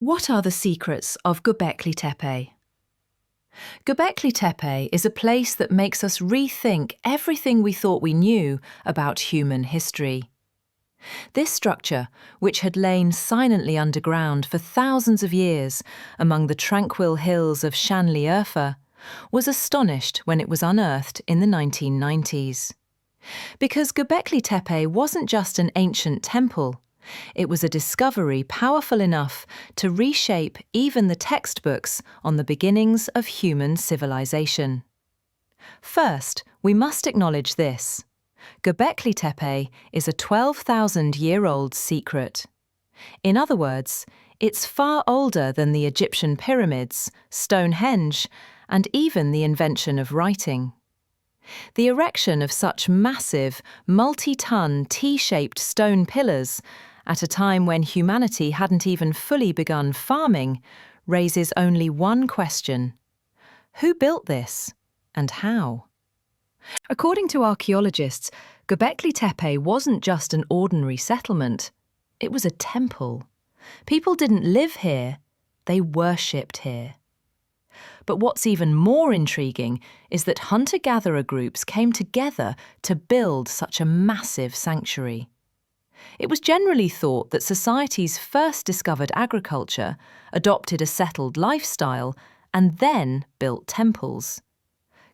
What are the secrets of Göbeklitepe? Göbeklitepe is a place that makes us rethink everything we thought we knew about human history. This structure, which had lain silently underground for thousands of years among the tranquil hills of Şanlıurfa, was astonished when it was unearthed in the 1990s. Because Göbeklitepe wasn't just an ancient temple, it was a discovery powerful enough to reshape even the textbooks on the beginnings of human civilization. First, we must acknowledge this. Göbeklitepe is a 12,000-year-old secret. In other words, it's far older than the Egyptian pyramids, Stonehenge, and even the invention of writing. The erection of such massive, multi-ton, T-shaped stone pillars at a time when humanity hadn't even fully begun farming raises only one question: who built this, and how? According to archaeologists, Göbeklitepe wasn't just an ordinary settlement, it was a temple. People didn't live here, they worshipped here. But what's even more intriguing is that hunter-gatherer groups came together to build such a massive sanctuary. It was generally thought that societies first discovered agriculture, adopted a settled lifestyle, and then built temples.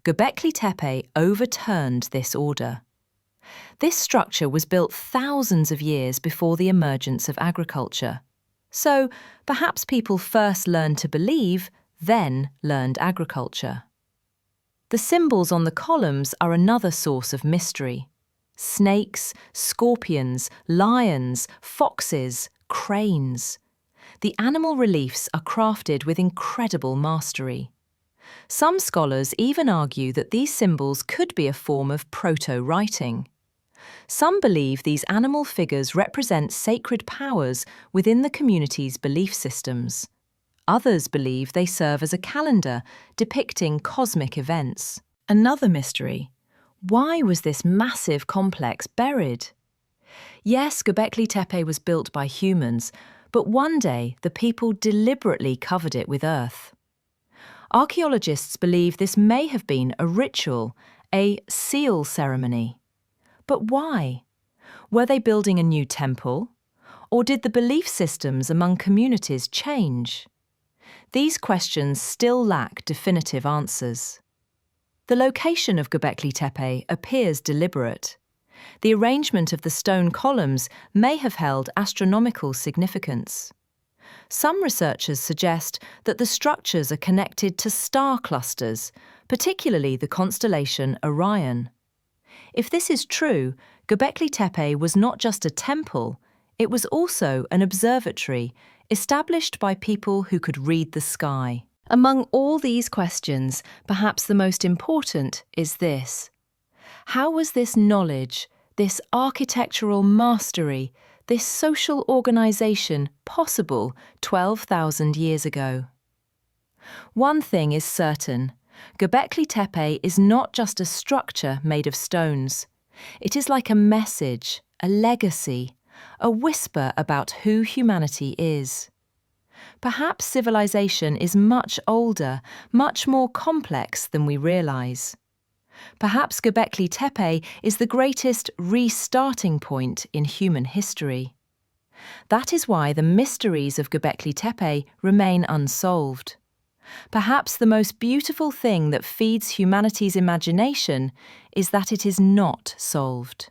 Göbeklitepe overturned this order. This structure was built thousands of years before the emergence of agriculture. So, perhaps people first learned to believe, then learned agriculture. The symbols on the columns are another source of mystery. Snakes, scorpions, lions, foxes, cranes. The animal reliefs are crafted with incredible mastery. Some scholars even argue that these symbols could be a form of proto-writing. Some believe these animal figures represent sacred powers within the community's belief systems. Others believe they serve as a calendar depicting cosmic events. Another mystery: why was this massive complex buried? Yes, Göbeklitepe was built by humans, but one day the people deliberately covered it with earth. Archaeologists believe this may have been a ritual, a seal ceremony. But why? Were they building a new temple? Or did the belief systems among communities change? These questions still lack definitive answers. The location of Göbeklitepe appears deliberate. The arrangement of the stone columns may have held astronomical significance. Some researchers suggest that the structures are connected to star clusters, particularly the constellation Orion. If this is true, Göbeklitepe was not just a temple, it was also an observatory established by people who could read the sky. Among all these questions, perhaps the most important is this: how was this knowledge, this architectural mastery, this social organization possible 12,000 years ago? One thing is certain: Göbeklitepe is not just a structure made of stones. It is like a message, a legacy, a whisper about who humanity is. Perhaps civilization is much older, much more complex than we realize. Perhaps Göbeklitepe is the greatest restarting point in human history. That is why the mysteries of Göbeklitepe remain unsolved. Perhaps the most beautiful thing that feeds humanity's imagination is that it is not solved.